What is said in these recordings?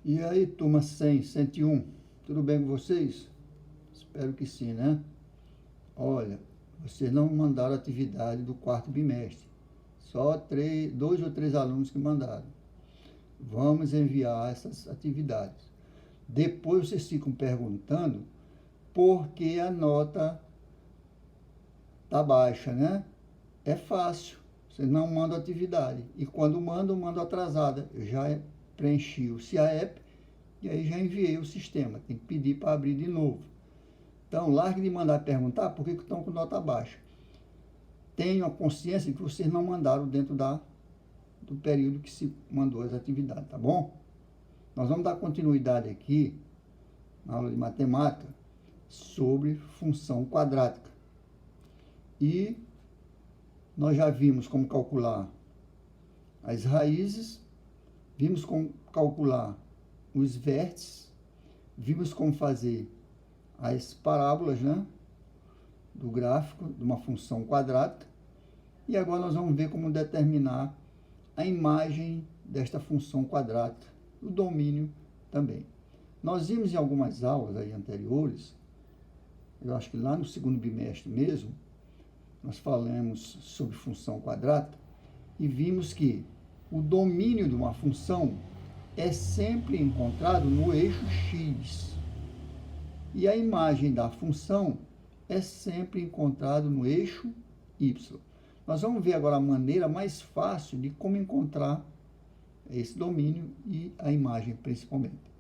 E aí, turma 100, 101, tudo bem com vocês? Espero que sim, né? Olha, vocês não mandaram atividade do quarto bimestre. Só 2 ou 3 alunos que mandaram. Vamos enviar essas atividades. Depois vocês ficam perguntando por que a nota tá baixa, né? É fácil. Vocês não mandam atividade. E quando mandam atrasada. Eu já preenchi o CIAEP e aí já enviei o sistema. Tem que pedir para abrir de novo. Então, largue de mandar perguntar por que estão com nota baixa. Tenham a consciência de que vocês não mandaram dentro do período que se mandou as atividades, tá bom? Nós vamos dar continuidade aqui, na aula de matemática, sobre função quadrática. E nós já vimos como calcular as raízes, vimos como calcular os vértices, vimos como fazer as parábolas, né, do gráfico de uma função quadrática. E agora nós vamos ver como determinar a imagem desta função quadrática, o domínio também. Nós vimos em algumas aulas aí anteriores, eu acho que lá no segundo bimestre mesmo, nós falamos sobre função quadrática e vimos que o domínio de uma função é sempre encontrado no eixo x. E a imagem da função é sempre encontrada no eixo y. Nós vamos ver agora a maneira mais fácil de como encontrar esse domínio e a imagem principalmente.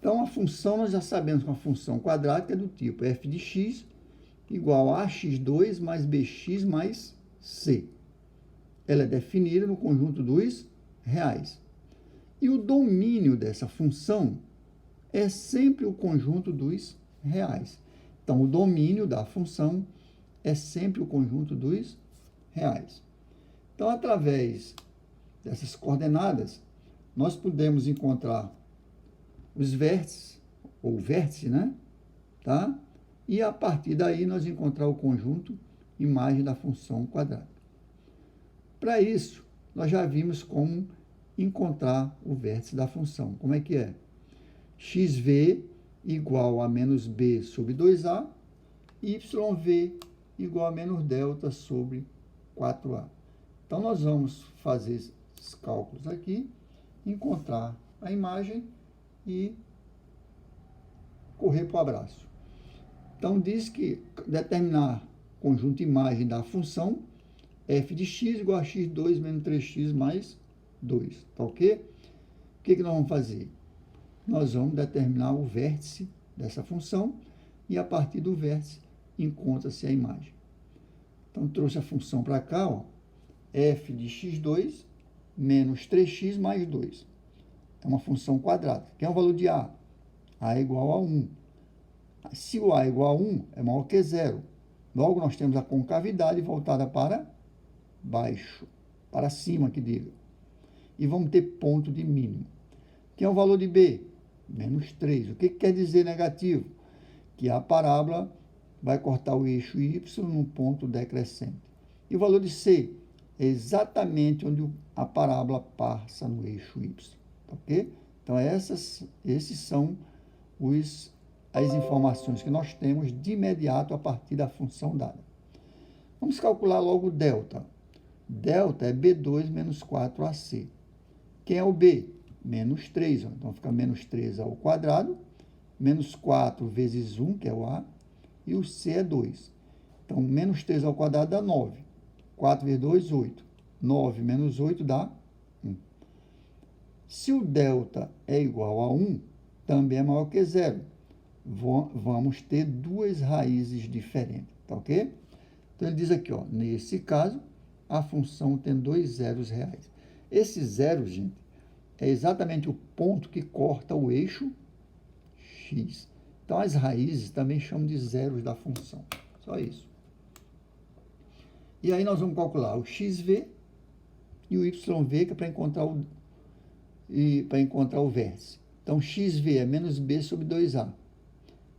Então, a função, nós já sabemos que uma função quadrática é do tipo f de x igual a ax2 mais bx mais c. Ela é definida no conjunto dos reais. E o domínio dessa função é sempre o conjunto dos reais. Então, o domínio da função é sempre o conjunto dos reais. Então, através dessas coordenadas, nós podemos encontrar os vértices, ou vértice, né? Tá? E a partir daí nós encontrar o conjunto imagem da função quadrática. Para isso, nós já vimos como encontrar o vértice da função. Como é que é? xv igual a menos b sobre 2a, yv igual a menos delta sobre 4a. Então, nós vamos fazer esses cálculos aqui, encontrar a imagem e correr para o abraço. Então, diz que determinar conjunto imagem da função f de x igual a x2 menos 3x mais 2. Tá ok? O que nós vamos fazer? Nós vamos determinar o vértice dessa função e, a partir do vértice, encontra-se a imagem. Então, trouxe a função para cá, ó, f de x2 menos 3x mais 2. É uma função quadrática. Quem é o valor de a? A é igual a 1. Se o a é igual a 1, é maior que 0. Logo, nós temos a concavidade voltada para baixo, para cima, que diga. E vamos ter ponto de mínimo. Quem é o valor de b? Menos 3. O que quer dizer negativo? Que a parábola vai cortar o eixo y num ponto decrescente. E o valor de c? É exatamente onde a parábola passa no eixo y. Ok? Então, esses são as informações que nós temos de imediato a partir da função dada. Vamos calcular logo o delta. Delta é b2 menos 4ac. Quem é o b? Menos 3. Então, fica menos 3 ao quadrado, menos 4 vezes 1, que é o a, e o c é 2. Então, menos 3 ao quadrado dá 9. 4 vezes 2, 8. 9 menos 8 dá 1. Se o delta é igual a 1, também é maior que 0. Vamos ter duas raízes diferentes, tá ok? Então, ele diz aqui, ó, nesse caso, a função tem 2 zeros reais. Esse zero, gente, é exatamente o ponto que corta o eixo x. Então, as raízes também chamam de zeros da função. Só isso. E aí, nós vamos calcular o xv e o yv, que é para encontrar o vértice. Então, xv é menos b sobre 2a.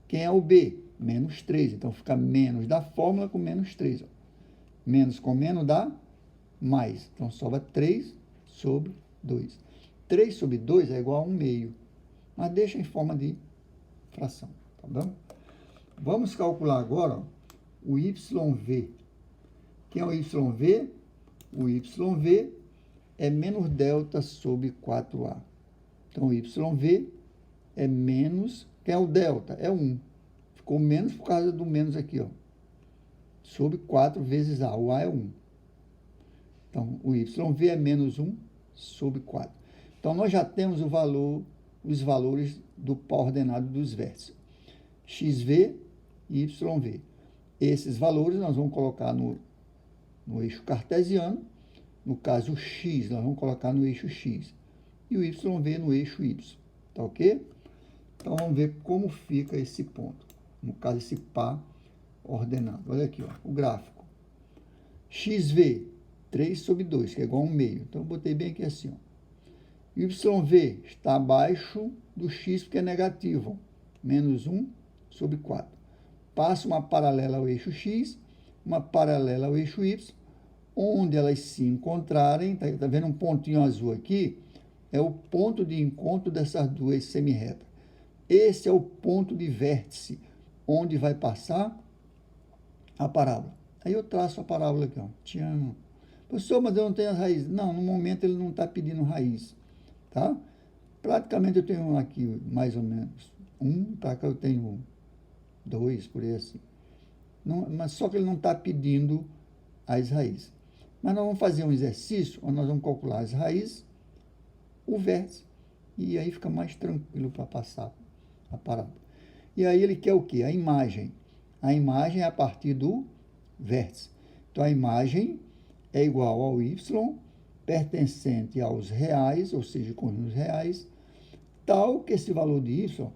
Quem é o b? Menos 3. Então, fica menos da fórmula com menos 3. Ó. Menos com menos dá mais. Então, sobra 3 sobre 2. 3 sobre 2 é igual a 1 meio. mas deixa em forma de fração, tá bom? Vamos calcular agora, ó, o YV. Quem é o YV? O YV é menos delta sobre 4A. Então, o YV é menos, quem é o delta? É 1. Ficou menos por causa do menos aqui, ó. Sobre 4 vezes A. O A é 1. Então, o YV é menos 1 sobre 4. Então, nós já temos os valores do pó ordenado dos vértices. XV e YV. Esses valores nós vamos colocar no eixo cartesiano. No caso, o X, nós vamos colocar no eixo X. E o YV no eixo Y. Tá ok? Então, vamos ver como fica esse ponto. No caso, esse par ordenado. Olha aqui, ó, o gráfico. XV, 3 sobre 2, que é igual a 1 meio. Então, eu botei bem aqui assim, ó. YV está abaixo do X, porque é negativo. Menos 1 sobre 4. Passa uma paralela ao eixo X, uma paralela ao eixo Y, onde elas se encontrarem, tá vendo um pontinho azul aqui? É o ponto de encontro dessas duas semirretas. Esse é o ponto de vértice, onde vai passar a parábola. Aí eu traço a parábola aqui, ó. Tchan. Professor, mas eu não tenho as raízes. Não, no momento ele não está pedindo raiz, tá? Praticamente eu tenho aqui mais ou menos 1, para cá eu tenho 2, por aí assim. Não, mas só que ele não está pedindo as raízes. Mas nós vamos fazer um exercício onde nós vamos calcular as raízes, o vértice, e aí fica mais tranquilo para passar a parábola. E aí ele quer o quê? A imagem. A imagem é a partir do vértice. Então, a imagem é igual ao y, pertencente aos reais, ou seja, conjuntos reais, tal que esse valor de y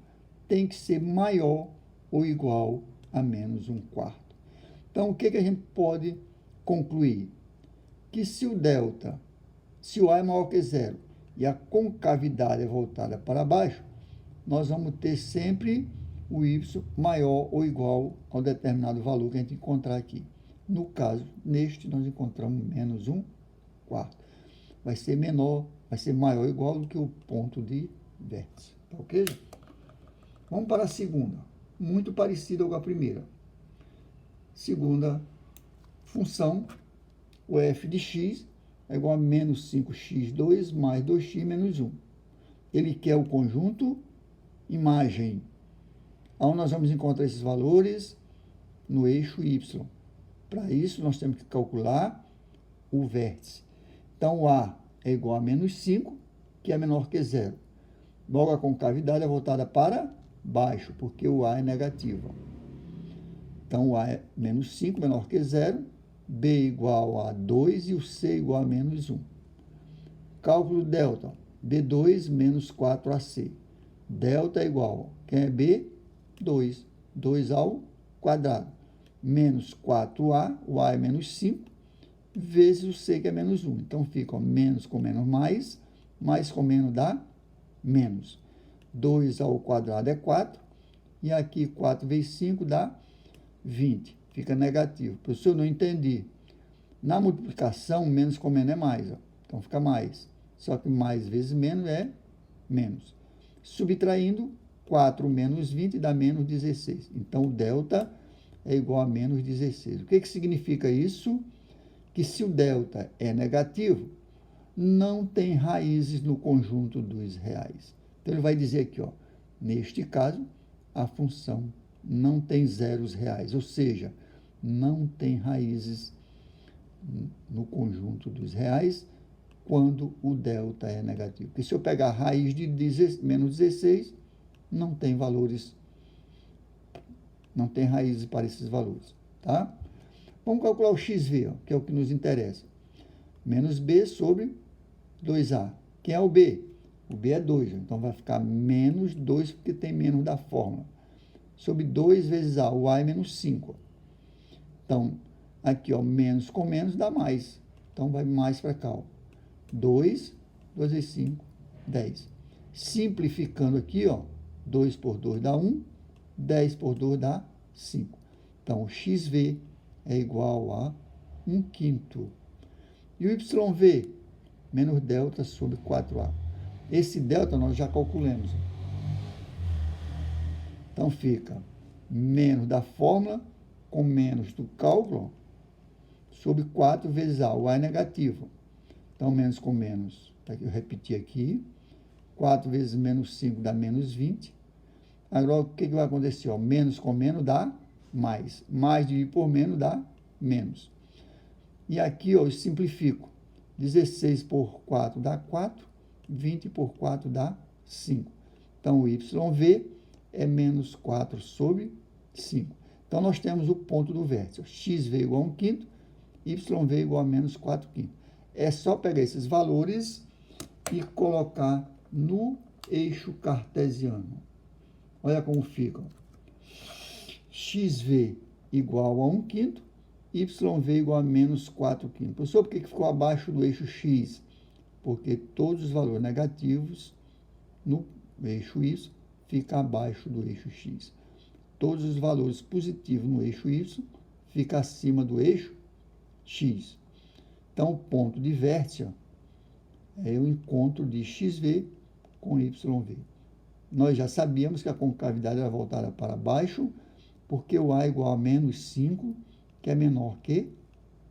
tem que ser maior ou igual a menos 1/4. Então, o que a gente pode concluir? Que se o delta, se o A é maior que zero e a concavidade é voltada para baixo, nós vamos ter sempre o y maior ou igual ao determinado valor que a gente encontrar aqui. No caso, neste, nós encontramos menos 1/4. Vai ser menor, vai ser maior ou igual do que o ponto de vértice. Tá ok? Vamos para a segunda. Muito parecida com a primeira. Segunda função, o f de x é igual a menos 5x2 mais 2x menos 1. Ele quer o conjunto imagem. Onde nós vamos encontrar esses valores? No eixo y. Para isso, nós temos que calcular o vértice. Então, o A é igual a menos 5, que é menor que zero. Logo, a concavidade é voltada para baixo, porque o A é negativo. Então, o A é menos 5, menor que zero. B igual a 2 e o C igual a menos 1. Cálculo delta. B2 menos 4AC. Delta é igual, quem é B? 2. 2 ao quadrado. Menos 4A, o A é menos 5, vezes o C, que é menos 1. Então, fica ó, menos com menos mais com menos dá menos. 2 ao quadrado é 4, e aqui 4 vezes 5 dá 20. Fica negativo. Professor, eu não entendi. Na multiplicação, menos com menos é mais. Ó. Então, fica mais. Só que mais vezes menos é menos. Subtraindo, 4 menos 20 dá menos 16. Então, o delta é igual a menos 16. O que significa isso? Que se o delta é negativo, não tem raízes no conjunto dos reais. Então, ele vai dizer aqui, ó, neste caso, a função não tem zeros reais, ou seja, não tem raízes no conjunto dos reais quando o delta é negativo. Porque se eu pegar a raiz de menos 16, não tem valores, não tem raízes para esses valores, tá? Vamos calcular o XV, ó, que é o que nos interessa. Menos B sobre 2A. Quem é o B? O B é 2, então vai ficar menos 2, porque tem menos da fórmula. Sobre 2 vezes A, o A é menos 5. Então, aqui, ó, menos com menos dá mais. Então, vai mais para cá, ó. 2 vezes 5, 10. Simplificando aqui, ó, 2 por 2 dá 1, 10 por 2 dá 5. Então, o XV é igual a 1/5. E o YV, menos delta sobre 4A. Esse delta nós já calculamos. Então, fica menos da fórmula com menos do cálculo sobre 4 vezes A. O A é negativo. Então, menos com menos, eu repeti aqui. 4 vezes menos 5 dá menos 20. Agora, o que vai acontecer? Ó, menos com menos dá mais. Mais dividido por menos dá menos. E aqui, ó, eu simplifico. 16 por 4 dá 4. 20 por 4 dá 5. Então, o YV é menos 4 sobre 5. Então, nós temos o ponto do vértice. XV igual a 1 quinto, YV igual a menos 4 quintos. É só pegar esses valores e colocar no eixo cartesiano. Olha como fica. XV igual a 1 quinto, YV igual a menos 4 quintos. Professor, por que ficou abaixo do eixo X? Porque todos os valores negativos no eixo Y ficam abaixo do eixo X. Todos os valores positivos no eixo Y ficam acima do eixo X. Então, o ponto de vértice é o encontro de XV com YV. Nós já sabíamos que a concavidade era voltada para baixo, porque o A é igual a menos 5, que é menor que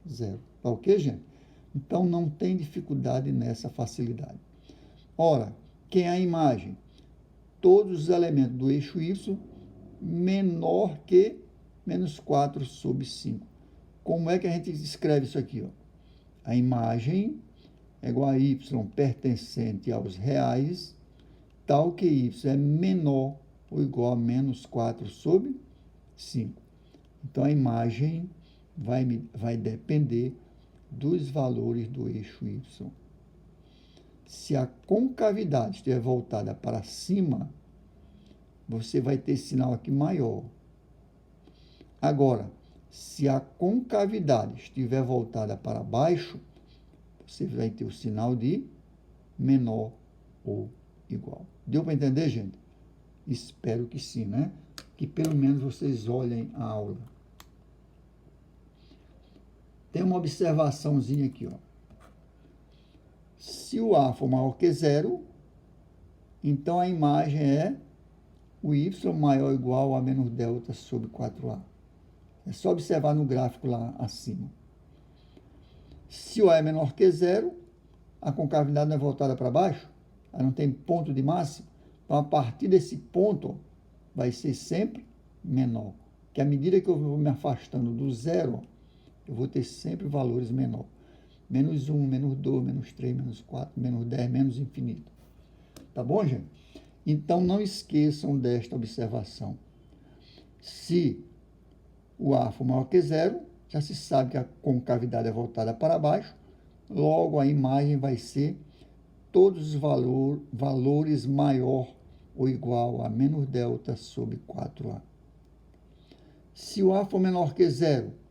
0. Tá ok, gente? Então, não tem dificuldade nessa facilidade. Ora, quem é a imagem? Todos os elementos do eixo Y menor que menos 4 sobre 5. Como é que a gente escreve isso aqui? Ó? A imagem é igual a y pertencente aos reais, tal que y é menor ou igual a menos 4 sobre 5. Então, a imagem vai depender dos valores do eixo y. Se a concavidade estiver voltada para cima, você vai ter esse sinal aqui maior. Agora, se a concavidade estiver voltada para baixo, você vai ter o sinal de menor ou igual. Deu para entender, gente? Espero que sim, né? Que pelo menos vocês olhem a aula. Tem uma observaçãozinha aqui, ó. Se o A for maior que 0, então a imagem é o y maior ou igual a menos delta sobre 4A. É só observar no gráfico lá acima. Se o A é menor que 0, a concavidade não é voltada para baixo, ela não tem ponto de máximo, então a partir desse ponto vai ser sempre menor. Que à medida que eu vou me afastando do zero, eu vou ter sempre valores menor. Menos 1, menos 2, menos 3, menos 4, menos 10, menos infinito. Tá bom, gente? Então, não esqueçam desta observação. Se o A for maior que 0, já se sabe que a concavidade é voltada para baixo, logo a imagem vai ser todos os valores maior ou igual a menos delta sobre 4A. Se o A for menor que 0,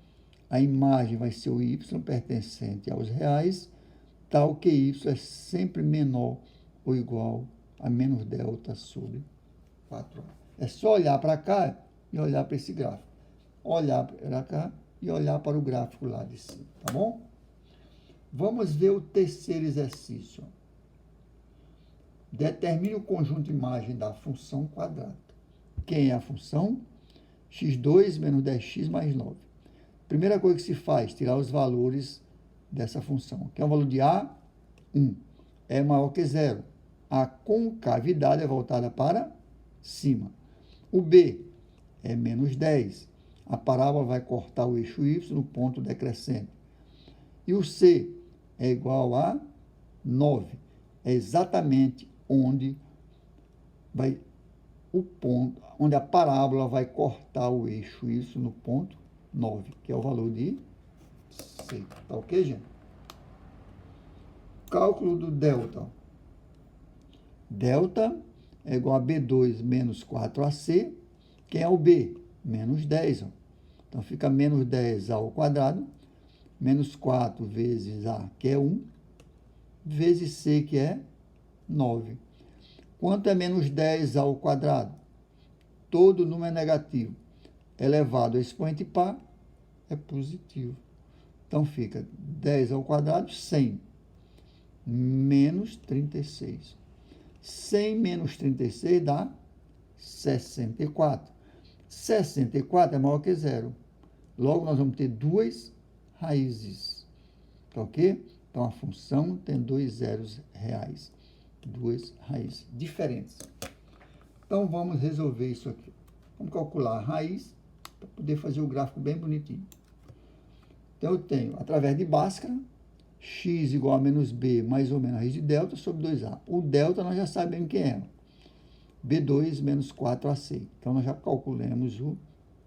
a imagem vai ser o y pertencente aos reais, tal que y é sempre menor ou igual a menos delta sobre 4A. É só olhar para cá e olhar para esse gráfico. Olhar para cá e olhar para o gráfico lá de cima, tá bom? Vamos ver o terceiro exercício. Determine o conjunto de imagem da função quadrada. Quem é a função? x2 menos 10x mais 9. Primeira coisa que se faz, tirar os valores dessa função. Que é o valor de A, 1. É maior que 0. A concavidade é voltada para cima. O B é menos 10. A parábola vai cortar o eixo y no ponto decrescente. E o C é igual a 9. É exatamente onde vai o ponto, onde a parábola vai cortar o eixo y no ponto 9, que é o valor de C. Tá ok, gente? Cálculo do delta. Delta é igual a B2 menos 4AC. Quem é o B? Menos 10. Ó. Então, fica menos 10A ao quadrado, menos 4 vezes A, que é 1, vezes C, que é 9. Quanto é menos 10A ao quadrado? Todo número é negativo. Elevado a expoente par é positivo. Então, fica 10 ao quadrado, 100, menos 36. 100 menos 36 dá 64. 64 é maior que zero. Logo, nós vamos ter duas raízes. Tá ok? Então, a função tem dois zeros reais. Duas raízes diferentes. Então, vamos resolver isso aqui. Vamos calcular a raiz para poder fazer o gráfico bem bonitinho. Então, eu tenho, através de Bhaskara, x igual a menos b mais ou menos a raiz de delta sobre 2a. O delta nós já sabemos quem é. B2 menos 4ac. Então, nós já calculamos o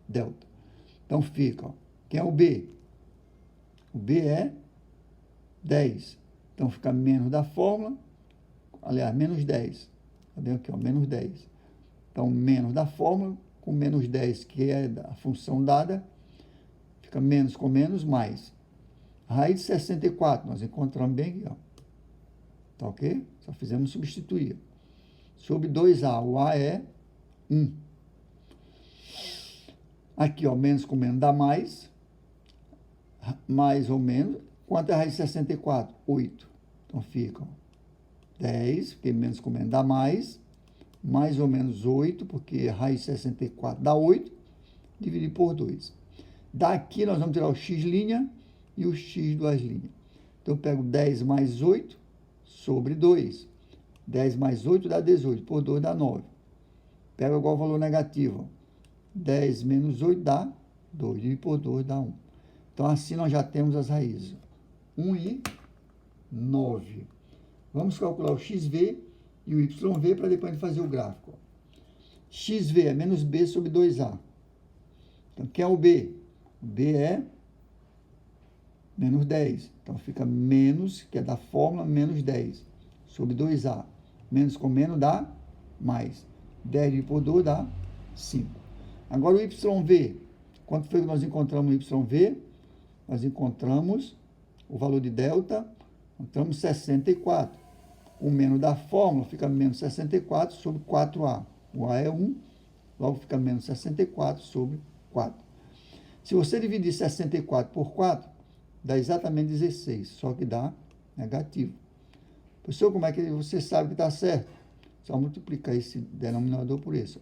delta. Então, fica, ó, quem é o b? O b é 10. Então, fica menos da fórmula, aliás, menos 10. Tá vendo aqui, ó, menos 10. Então, menos da fórmula, com menos 10, que é a função dada, fica menos com menos, mais. A raiz de 64, nós encontramos bem aqui, ó. Tá ok? Só fizemos substituir. Sobre 2a, o a é 1. Aqui, ó, menos com menos dá mais. Mais ou menos. Quanto é a raiz de 64? 8. Então, fica, ó, 10, porque menos com menos dá mais. Mais ou menos 8, porque a raiz de 64 dá 8. Dividir por 2. Daqui, nós vamos tirar o x' e o x duas linhas. Então, eu pego 10 mais 8 sobre 2. 10 mais 8 dá 18, por 2 dá 9. Pega igual o valor negativo. 10 menos 8 dá 2, dividido por 2 dá 1. Então, assim nós já temos as raízes. 1 e 9. Vamos calcular o xv e o yv para depois fazer o gráfico. xv é menos b sobre 2a. Então, quem é o b? O b é menos 10. Então, fica menos, que é da fórmula, menos 10 sobre 2a. Menos com menos dá mais. 10 dividido por 2 dá 5. Agora, o yv. Quanto foi que nós encontramos o yv? Nós encontramos o valor de delta, encontramos 64. O menos da fórmula fica menos 64 sobre 4a. O a é 1, logo fica menos 64 sobre 4. Se você dividir 64 por 4, dá exatamente 16, só que dá negativo. Professor, como é que você sabe que está certo? Só multiplicar esse denominador por isso.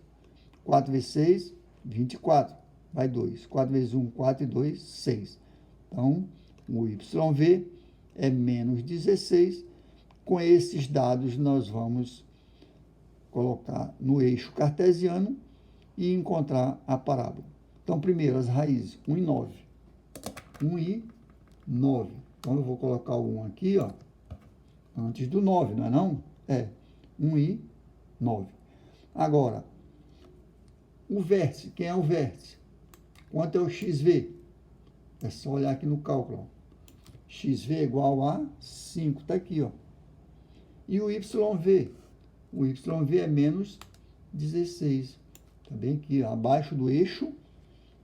4 vezes 6, 24. Vai 2. 4 vezes 1, 4 e 2, 6. Então, o yv é menos 16. Com esses dados, nós vamos colocar no eixo cartesiano e encontrar a parábola. Então, primeiro, as raízes, 1 e 9. 1 e 9. Então, eu vou colocar o 1 aqui, ó, antes do 9, não é não? É, 1 e 9. Agora, o vértice, quem é o vértice? Quanto é o xv? É só olhar aqui no cálculo, ó. xv é igual a 5, está aqui, ó. E o yv? O yv é menos 16. Está bem aqui, ó, abaixo do eixo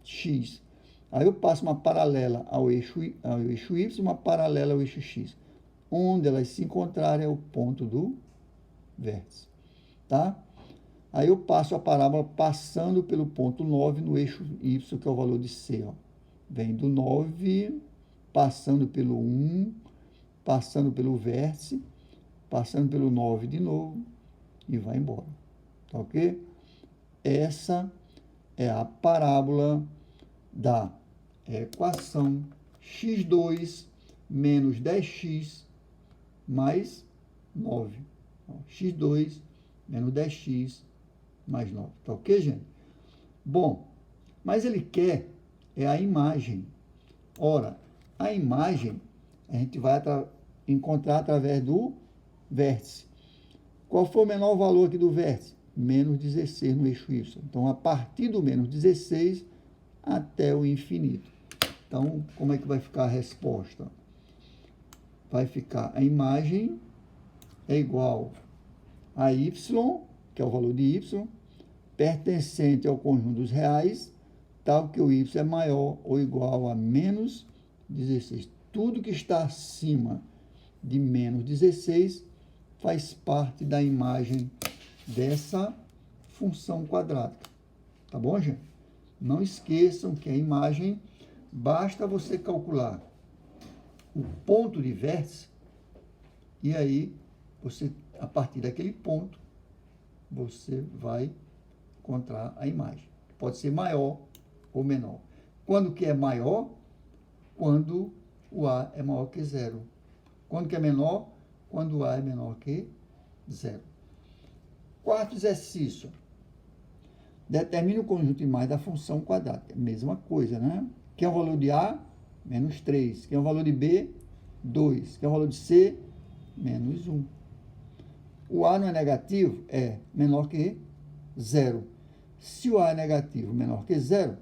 x. Aí eu passo uma paralela ao eixo y, uma paralela ao eixo x. Onde elas se encontrarem é o ponto do vértice. Tá? Aí eu passo a parábola passando pelo ponto 9 no eixo y, que é o valor de c. Ó. Vem do 9, passando pelo 1, passando pelo vértice, passando pelo 9 de novo e vai embora. Tá ok? Essa é a parábola da equação x2 menos 10x mais 9. Então, x2 menos 10x mais 9. Tá ok, gente? Bom, mas ele quer a imagem. Ora, a imagem a gente vai encontrar através do vértice. Qual foi o menor valor aqui do vértice? Menos 16 no eixo y. Então, a partir do menos 16 até o infinito. Então, como é que vai ficar a resposta? Vai ficar a imagem é igual a y, que é o valor de y, pertencente ao conjunto dos reais, tal que o y é maior ou igual a menos 16. Tudo que está acima de menos 16 faz parte da imagem dessa função quadrática. Tá bom, gente? Não esqueçam que a imagem, basta você calcular o ponto de vértice e aí, você, a partir daquele ponto, você vai encontrar a imagem. Pode ser maior ou menor. Quando que é maior? Quando o A é maior que zero. Quando que é menor? Quando o A é menor que zero. Quarto exercício. Determine o conjunto de imagens da função quadrada. Mesma coisa, né? Que é o valor de A? Menos 3. Que é o valor de B? 2. Que é o valor de C? Menos 1. O A não é negativo? É menor que zero. Se o A é negativo menor que zero,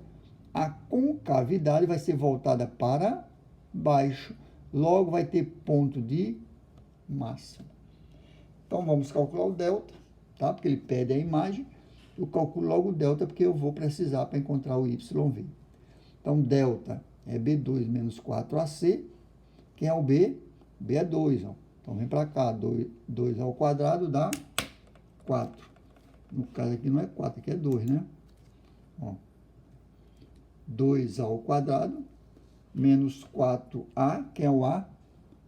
a concavidade vai ser voltada para baixo. Logo, vai ter ponto de máximo. Então, vamos calcular o delta, tá? Porque ele pede a imagem. Eu calculo logo o delta, porque eu vou precisar para encontrar o YV. Então, delta é B2 menos 4AC. Quem é o B? B é 2, ó. Então, vem para cá. 2 ao quadrado dá 4. No caso aqui não é 4, aqui é 2, né? Ó. 2 ao quadrado menos 4A. Quem é o A?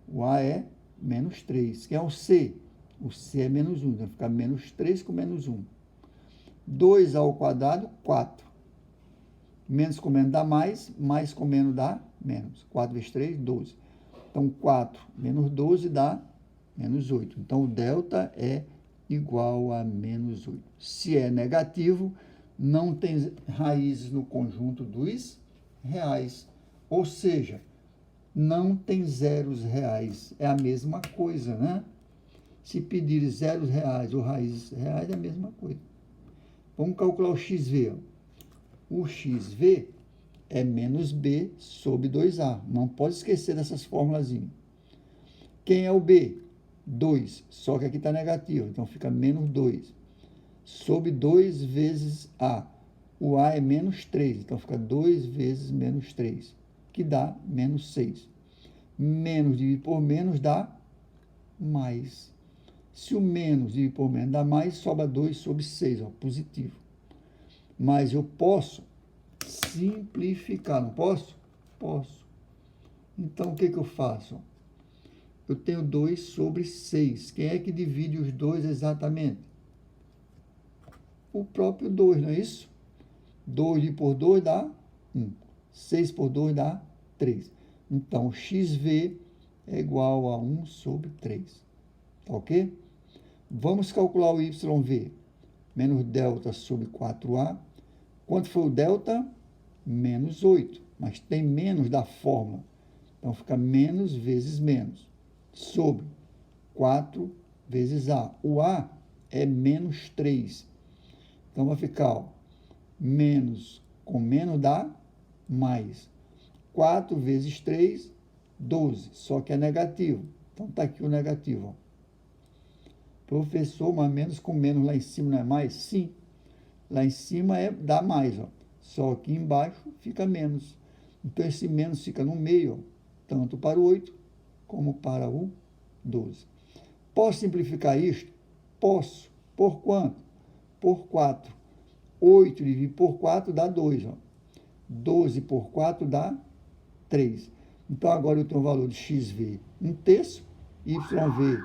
O A é menos 3. Quem é o C? O C é menos 1. Então, fica menos 3 com menos 1. 2 ao quadrado, 4. Menos com menos dá mais com menos dá menos. 4 vezes 3, 12. Então, 4 menos 12 dá menos 8. Então, o delta é igual a menos 8. Se é negativo, não tem raízes no conjunto dos reais. Ou seja, não tem zeros reais. É a mesma coisa, né? Se pedir zeros reais ou raízes reais, é a mesma coisa. Vamos calcular o XV. O XV é menos B sobre 2A. Não pode esquecer dessas formulazinhas. Quem é o B? 2. Só que aqui está negativo, então fica menos 2. Sobre 2 vezes A. O A é menos 3, então fica 2 vezes menos 3, que dá menos 6. Menos dividido por menos dá mais. Se o menos dividido por menos dá mais, sobra 2 sobre 6, ó, positivo. Mas eu posso simplificar, não posso? Posso. Então, o que eu faço? Eu tenho 2 sobre 6. Quem é que divide os 2 exatamente? O próprio 2, não é isso? 2 dividido por 2 dá 1. 6 por 2 dá 3. Então, XV é igual a 1 sobre 3. Tá ok? Vamos calcular o YV. Menos delta sobre 4A. Quanto foi o delta? Menos 8. Mas tem menos da fórmula. Então, fica menos vezes menos. Sobre 4 vezes A. O A é menos 3. Então, vai ficar, ó, menos com menos dá mais. 4 vezes 3, 12. Só que é negativo. Então, está aqui o negativo, ó. Professor, mas menos com menos lá em cima não é mais? Sim. Lá em cima dá mais, ó. Só que embaixo fica menos. Então, esse menos fica no meio, ó, tanto para o 8 como para o 12. Posso simplificar isto? Posso. Por quanto? Por 4. 8 dividido por 4 dá 2. Ó. 12 por 4 dá 3. Então, agora eu tenho o valor de XV 1 terço, YV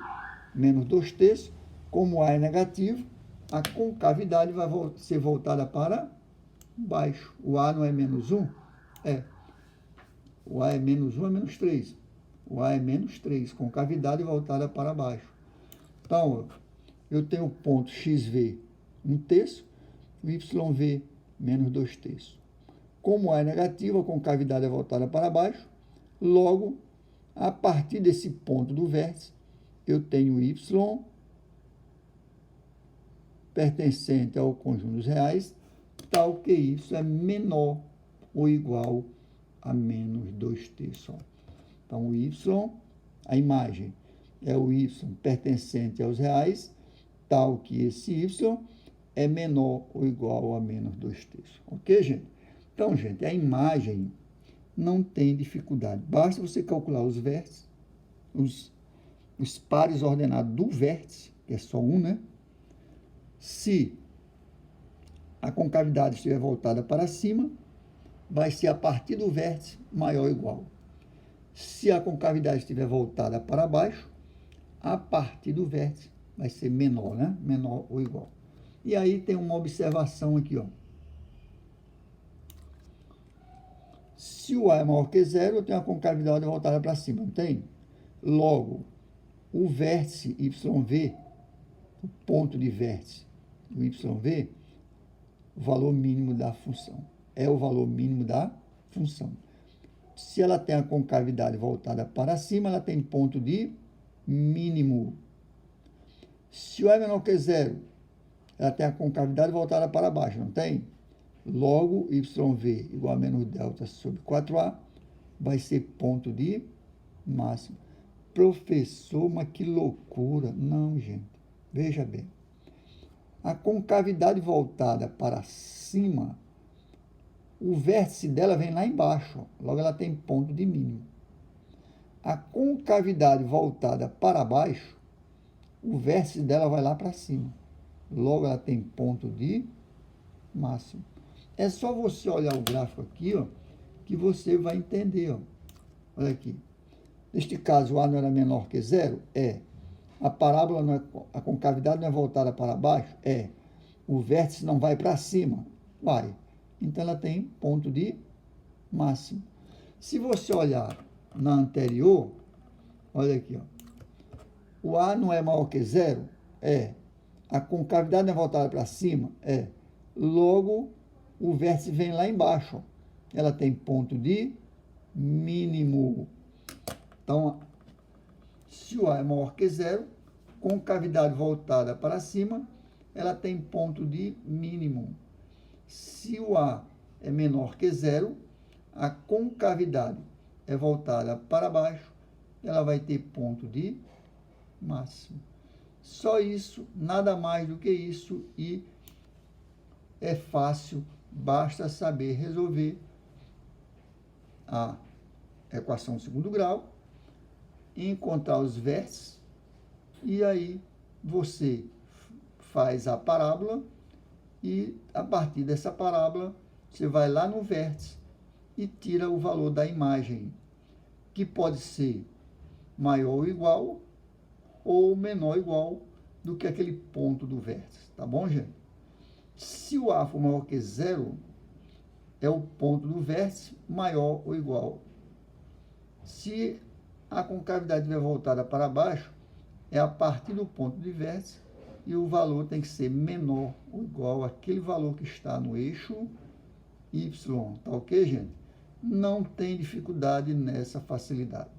menos 2 terços. Como A é negativo, a concavidade vai ser voltada para baixo. O A não é menos 1? É. O A é menos 1, é menos 3. O A é menos 3, concavidade voltada para baixo. Então, eu tenho o ponto XV 1 terço, YV menos 2 terços. Como A é negativo, a concavidade é voltada para baixo. Logo, a partir desse ponto do vértice, eu tenho Y pertencente ao conjunto dos reais, tal que Y é menor ou igual a menos 2 terços. Ó. Então, o Y, a imagem, é o Y pertencente aos reais, tal que esse Y é menor ou igual a menos 2 terços. Ok, gente? Então, gente, a imagem não tem dificuldade. Basta você calcular os vértices, os pares ordenados do vértice, que é só um, né? Se a concavidade estiver voltada para cima, vai ser a partir do vértice maior ou igual. Se a concavidade estiver voltada para baixo, a partir do vértice vai ser menor, né? Menor ou igual. E aí tem uma observação aqui, ó. Se o A é maior que zero, eu tenho a concavidade voltada para cima, não tem? Logo, o vértice YV, o ponto de vértice do YV, o valor mínimo da função. É o valor mínimo da função. Se ela tem a concavidade voltada para cima, ela tem ponto de mínimo. Se o A é menor que zero, ela tem a concavidade voltada para baixo, não tem? Logo, YV igual a menos delta sobre 4A vai ser ponto de máximo. Professor, mas que loucura. Não, gente. Veja bem. A concavidade voltada para cima, o vértice dela vem lá embaixo. Logo, ela tem ponto de mínimo. A concavidade voltada para baixo, o vértice dela vai lá para cima. Logo, ela tem ponto de máximo. É só você olhar o gráfico aqui, ó, que você vai entender. Ó. Olha aqui. Neste caso, o A não era menor que zero? É. A parábola, não é, a concavidade não é voltada para baixo? É. O vértice não vai para cima? Vai. Então, ela tem ponto de máximo. Se você olhar na anterior, olha aqui, ó. O A não é maior que zero? É. A concavidade não é voltada para cima? É. Logo, o vértice vem lá embaixo. Ó. Ela tem ponto de mínimo. Então, se o A é maior que zero, concavidade voltada para cima, ela tem ponto de mínimo. Se o A é menor que zero, a concavidade é voltada para baixo, ela vai ter ponto de máximo. Só isso, nada mais do que isso, e é fácil, basta saber resolver a equação de segundo grau, encontrar os vértices, e aí você faz a parábola, e a partir dessa parábola, você vai lá no vértice e tira o valor da imagem, que pode ser maior ou igual, ou menor ou igual do que aquele ponto do vértice. Tá bom, gente? Se o A for maior que zero, é o ponto do vértice maior ou igual. Se a concavidade estiver voltada para baixo, é a partir do ponto de vértice, e o valor tem que ser menor ou igual àquele valor que está no eixo Y. Tá ok, gente? Não tem dificuldade nessa facilidade.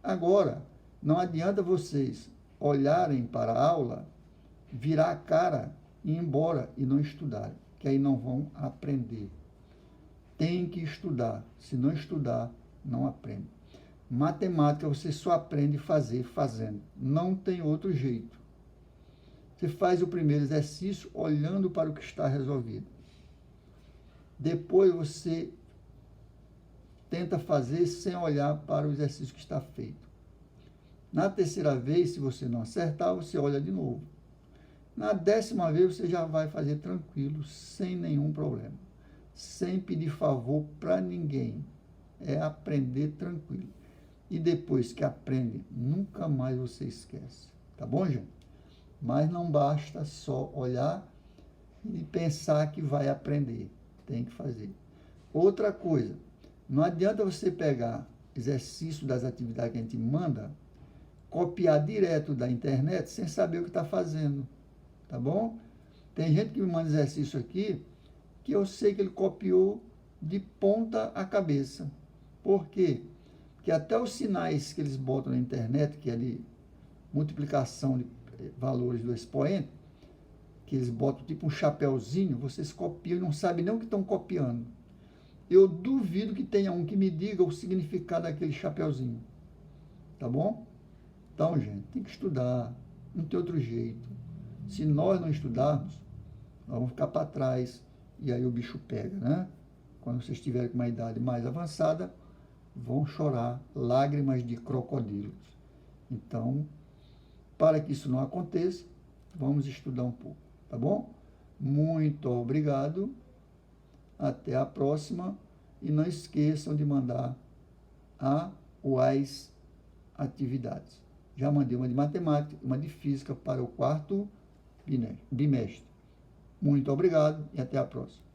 Agora, não adianta vocês olharem para a aula, virar a cara e ir embora e não estudarem, que aí não vão aprender. Tem que estudar. Se não estudar, não aprende. Matemática você só aprende a fazer fazendo. Não tem outro jeito. Você faz o primeiro exercício olhando para o que está resolvido. Depois você tenta fazer sem olhar para o exercício que está feito. Na terceira vez, se você não acertar, você olha de novo. Na 10ª vez, você já vai fazer tranquilo, sem nenhum problema. Sem pedir favor para ninguém. É aprender tranquilo. E depois que aprende, nunca mais você esquece. Tá bom, gente? Mas não basta só olhar e pensar que vai aprender. Tem que fazer. Outra coisa, não adianta você pegar exercício das atividades que a gente manda, copiar direto da internet sem saber o que está fazendo. Tá bom? Tem gente que me manda exercício aqui que eu sei que ele copiou de ponta a cabeça. Por quê? Porque até os sinais que eles botam na internet, que é de multiplicação de valores do expoente, que eles botam tipo um chapéuzinho, vocês copiam e não sabem nem o que estão copiando. Eu duvido que tenha um que me diga o significado daquele chapéuzinho. Tá bom? Então, gente, tem que estudar. Não tem outro jeito. Se nós não estudarmos, nós vamos ficar para trás e aí o bicho pega, né? Quando vocês estiverem com uma idade mais avançada, vão chorar lágrimas de crocodilos. Então, para que isso não aconteça, vamos estudar um pouco, tá bom? Muito obrigado. Até a próxima. E não esqueçam de mandar as atividades. Já mandei uma de matemática, uma de física para o 4º bimestre. Muito obrigado e até a próxima.